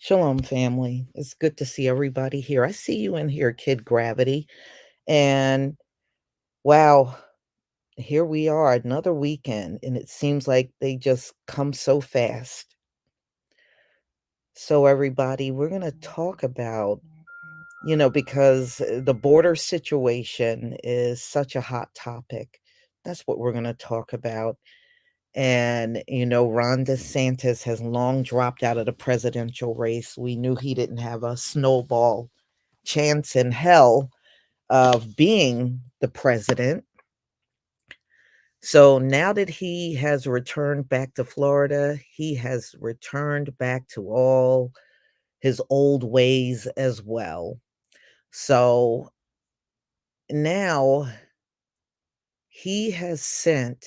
Shalom, family. It's good to see everybody here. I see you in here, Kid Gravity. And wow, here we are, another weekend, and it seems like they just come so fast. So, everybody, we're going to talk about, because the border situation is such a hot topic. That's what we're going to talk about. And, Ron DeSantis has long dropped out of the presidential race. We knew he didn't have a snowball chance in hell of being the president. So now that he has returned back to Florida, he has returned back to all his old ways as well. So now he has sent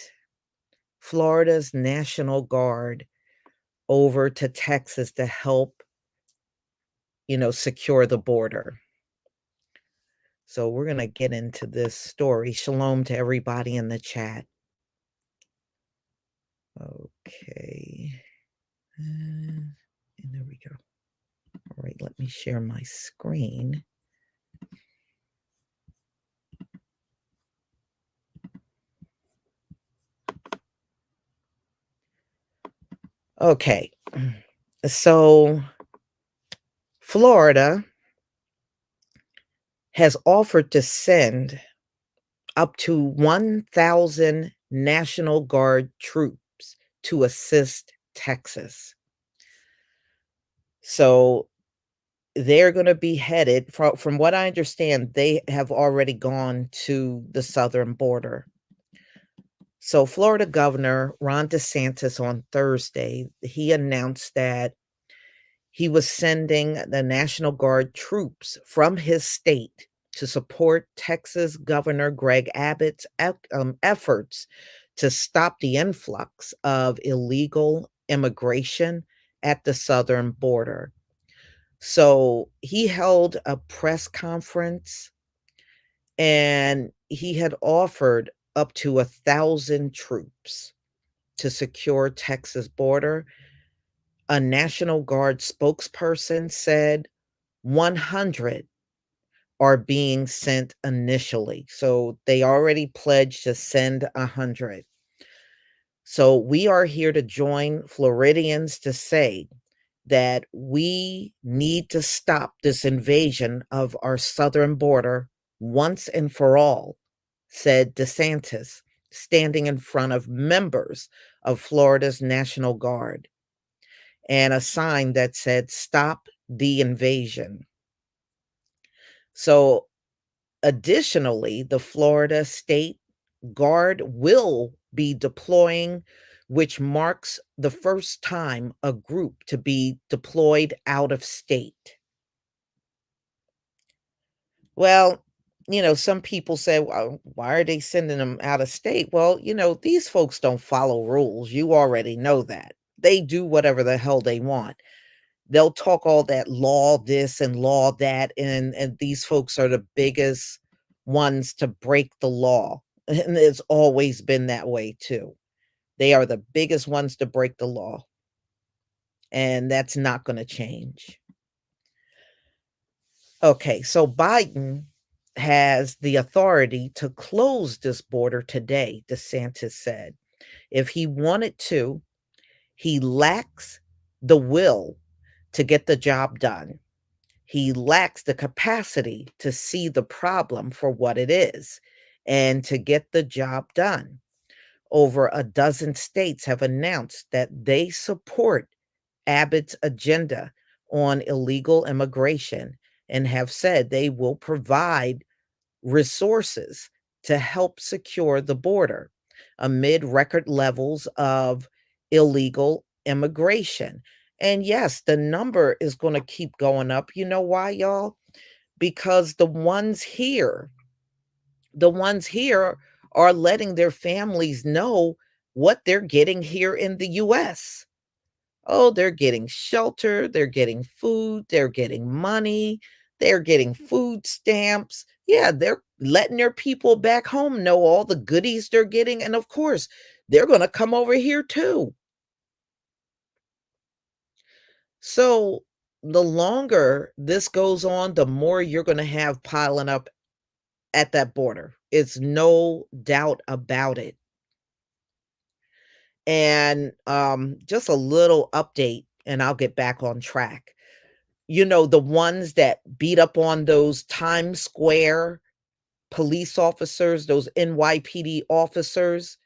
Florida's National Guard over to Texas to help, secure the border. So we're going to get into this story. Shalom to everybody in the chat. Okay. And there we go. All right, let me share my screen. Okay. So Florida has offered to send up to 1,000 National Guard troops to assist Texas. So they're going to be headed, from what I understand, they have already gone to the southern border. So Florida Governor Ron DeSantis on Thursday, he announced that he was sending the National Guard troops from his state to support Texas Governor Greg Abbott's efforts to stop the influx of illegal immigration at the southern border. So he held a press conference and he had offered up to 1,000 troops to secure Texas border. A National Guard spokesperson said 100 are being sent initially. So they already pledged to send 100. So we are here to join Floridians to say that we need to stop this invasion of our southern border once and for all, said DeSantis, standing in front of members of Florida's National Guard, and a sign that said, "Stop the invasion." So, additionally, the Florida State Guard will be deploying, which marks the first time a group to be deployed out of state. Well, some people say, well, why are they sending them out of state? Well, these folks don't follow rules. You already know that. They do whatever the hell they want. They'll talk all that law this and law that, and these folks are the biggest ones to break the law. And it's always been that way too. They are the biggest ones to break the law. And that's not going to change. Okay, so Biden has the authority to close this border today, DeSantis said. If he wanted to, he lacks the will to get the job done. He lacks the capacity to see the problem for what it is and to get the job done. Over a dozen states have announced that they support Abbott's agenda on illegal immigration and have said they will provide resources to help secure the border amid record levels of illegal immigration. And yes, the number is going to keep going up. You know why, y'all? Because the ones here are letting their families know what they're getting here in the US. Oh, they're getting shelter, they're getting food, they're getting money, they're getting food stamps. Yeah, they're letting their people back home know all the goodies they're getting. And of course, they're going to come over here too. So the longer this goes on, the more you're gonna have piling up at that border. It's no doubt about it. And, just a little update, and I'll get back on track. You know, the ones that beat up on those Times Square police officers, those NYPD officers,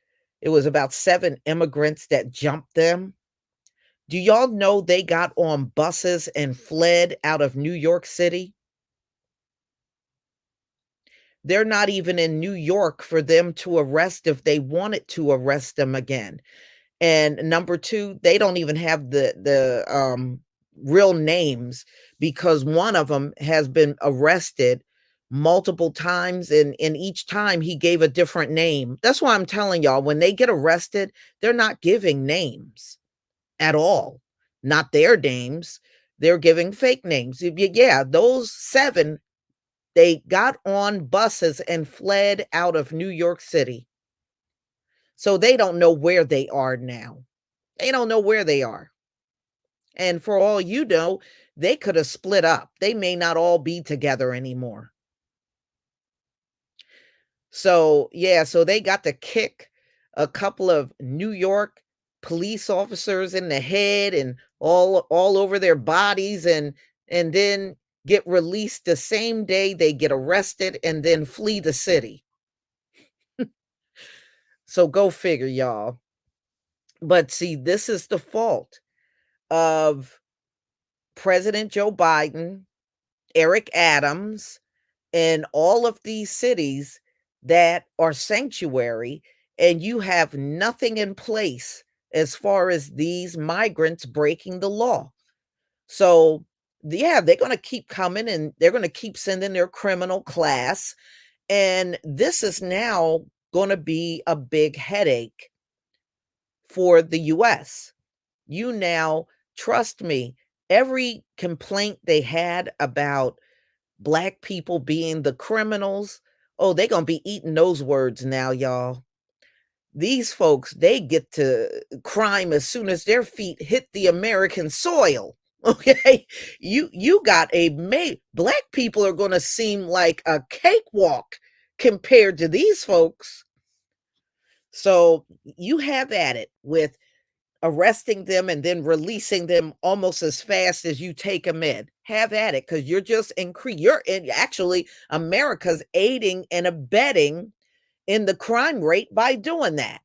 it was about 7 immigrants that jumped them. Do y'all know they got on buses and fled out of New York City? They're not even in New York for them to arrest if they wanted to arrest them again. And number 2, they don't even have the real names because one of them has been arrested multiple times, and each time he gave a different name. That's why I'm telling y'all, when they get arrested, they're not giving names at all. Not their names. They're giving fake names. Yeah, those 7, they got on buses and fled out of New York City. So they don't know where they are now. They don't know where they are. And for all you know, they could have split up. They may not all be together anymore. So, yeah, so they got to kick a couple of New York police officers in the head and all over their bodies, and then get released the same day they get arrested and then flee the city. So go figure, y'all. But see, this is the fault of President Joe Biden, Eric Adams, and all of these cities that are sanctuary, and you have nothing in place as far as these migrants breaking the law. So, yeah, they're going to keep coming and they're going to keep sending their criminal class. And this is now going to be a big headache for the US. You now, trust me, every complaint they had about Black people being the criminals, oh, they gonna be eating those words now, y'all. These folks, they get to crime as soon as their feet hit the American soil. Okay, you got Black people are gonna seem like a cakewalk compared to these folks. So you have at it with arresting them and then releasing them almost as fast as you take them in. Have at it, because you're in actually America's aiding and abetting in the crime rate by doing that.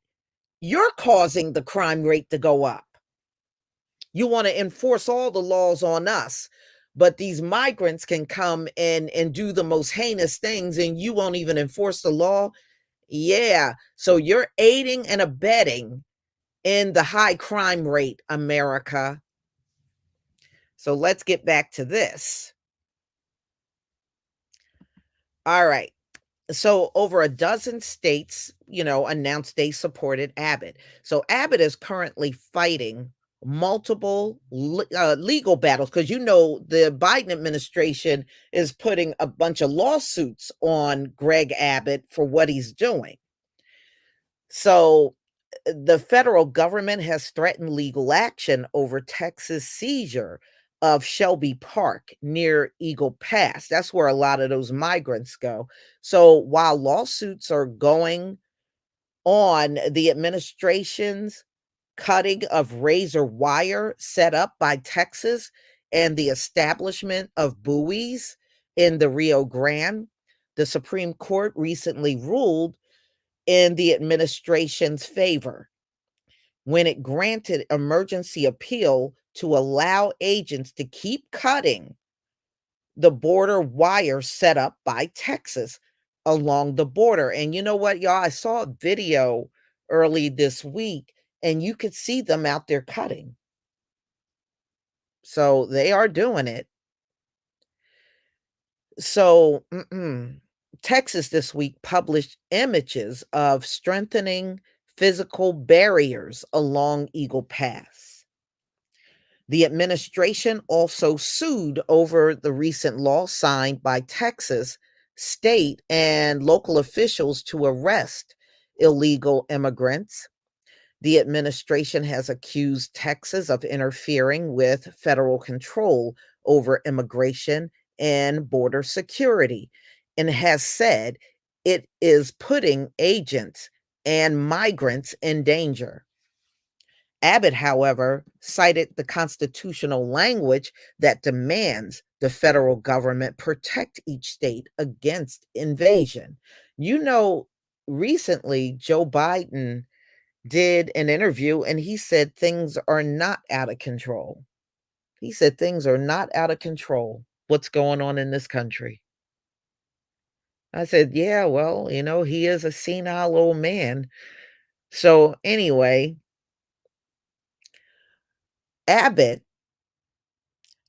You're causing the crime rate to go up. You want to enforce all the laws on us, but these migrants can come and do the most heinous things and you won't even enforce the law. Yeah. So you're aiding and abetting in the high crime rate, America. So let's get back to this. All right. So over a dozen states, announced they supported Abbott. So Abbott is currently fighting multiple legal battles because the Biden administration is putting a bunch of lawsuits on Greg Abbott for what he's doing. So the federal government has threatened legal action over Texas' seizure of Shelby Park near Eagle Pass. That's where a lot of those migrants go. So while lawsuits are going on, the administration's cutting of razor wire set up by Texas and the establishment of buoys in the Rio Grande, the Supreme Court recently ruled in the administration's favor when it granted emergency appeal to allow agents to keep cutting the border wire set up by Texas along the border. And you know what, y'all? I saw a video early this week and you could see them out there cutting. So they are doing it. So, Texas this week published images of strengthening physical barriers along Eagle Pass. The administration also sued over the recent law signed by Texas state and local officials to arrest illegal immigrants. The administration has accused Texas of interfering with federal control over immigration and border security, and has said it is putting agents and migrants in danger. Abbott, however, cited the constitutional language that demands the federal government protect each state against invasion. You know, recently Joe Biden did an interview and he said things are not out of control. He said things are not out of control. What's going on in this country? I said, yeah, well, he is a senile old man. So, anyway, Abbott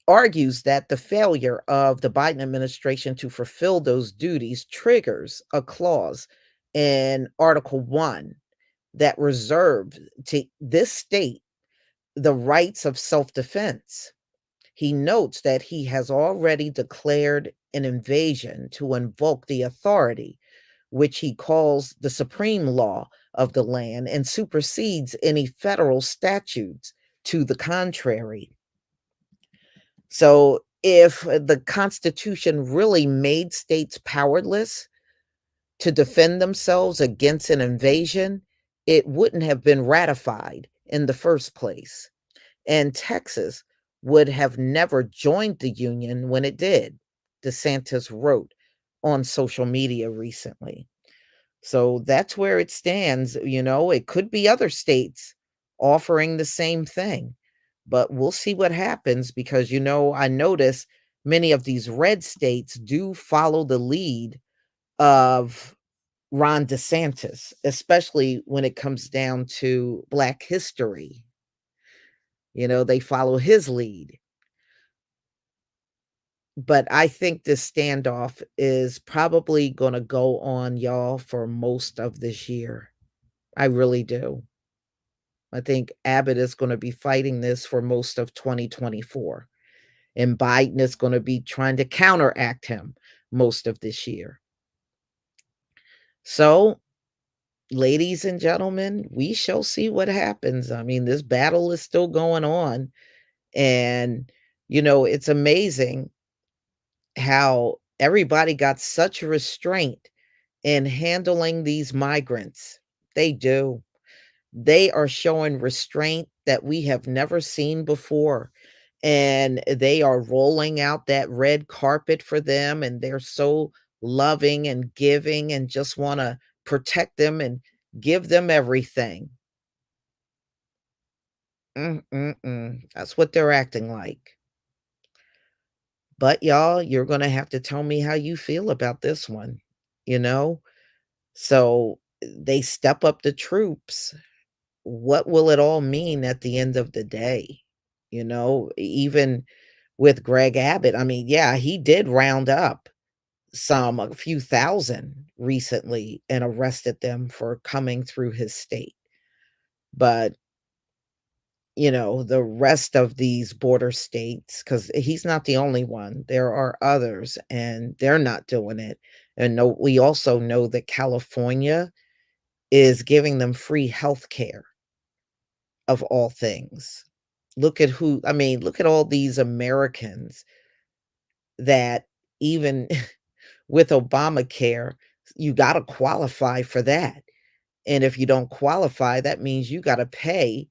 argues that the failure of the Biden administration to fulfill those duties triggers a clause in Article 1 that reserved to this state the rights of self defense. He notes that he has already declared an invasion to invoke the authority, which he calls the supreme law of the land, and supersedes any federal statutes to the contrary. So, if the Constitution really made states powerless to defend themselves against an invasion, it wouldn't have been ratified in the first place. And Texas would have never joined the Union when it did, DeSantis wrote on social media recently. So that's where it stands. It could be other states offering the same thing, but we'll see what happens because, I notice many of these red states do follow the lead of Ron DeSantis, especially when it comes down to Black history. They follow his lead. But I think this standoff is probably going to go on, y'all, for most of this year. I really do. I think Abbott is going to be fighting this for most of 2024. And Biden is going to be trying to counteract him most of this year. So, ladies and gentlemen, we shall see what happens. I mean, this battle is still going on. And, it's amazing how everybody got such restraint in handling these migrants. They do. They are showing restraint that we have never seen before. And they are rolling out that red carpet for them. And they're so loving and giving and just want to protect them and give them everything. That's what they're acting like. But y'all, you're going to have to tell me how you feel about this one, you know? So they step up the troops. What will it all mean at the end of the day? Even with Greg Abbott, I mean, yeah, he did round up a few thousand recently and arrested them for coming through his state. But the rest of these border states, because he's not the only one, there are others, and they're not doing it. And no, we also know that California is giving them free health care, of all things. Look at all these Americans that even with Obamacare, you got to qualify for that. And if you don't qualify, that means you got to pay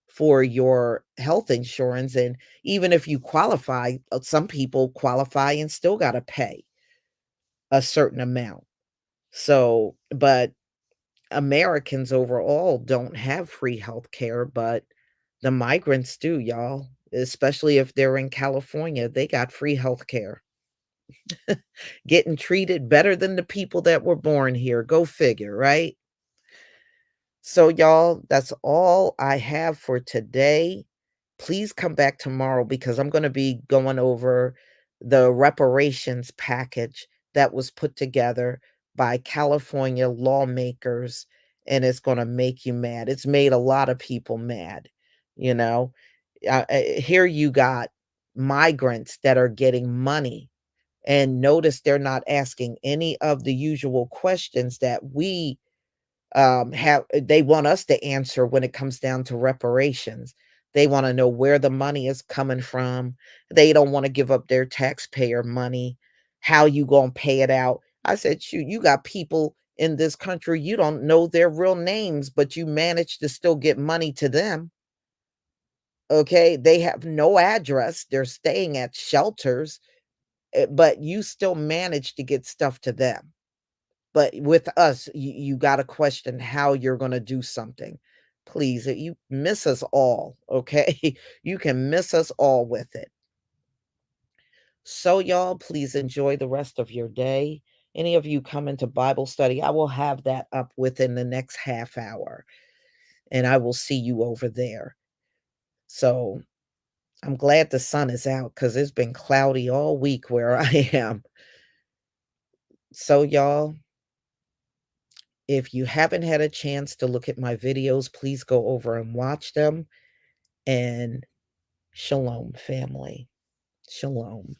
for your health insurance. And even if you qualify, some people qualify and still got to pay a certain amount. So, but Americans overall don't have free health care, but the migrants do, y'all. Especially if they're in California, they got free health care. Getting treated better than the people that were born here. Go figure, right? So, y'all, that's all I have for today. Please come back tomorrow because I'm going to be going over the reparations package that was put together by California lawmakers, and it's going to make you mad. It's made a lot of people mad. You know, Here you got migrants that are getting money, and notice they're not asking any of the usual questions that we have they want us to answer when it comes down to reparations. They wanna know where the money is coming from. They don't wanna give up their taxpayer money. How you gonna pay it out? I said, "Shoot, you got people in this country, you don't know their real names, but you manage to still get money to them." Okay? They have no address. They're staying at shelters, but you still manage to get stuff to them. But with us, you gotta question how you're gonna do something. Please, you miss us all, okay? You can miss us all with it. So, y'all, please enjoy the rest of your day. Any of you come into Bible study, I will have that up within the next half hour, and I will see you over there. So, I'm glad the sun is out because 'cause it's been cloudy all week where I am. So, y'all, if you haven't had a chance to look at my videos, please go over and watch them. And shalom, family. Shalom.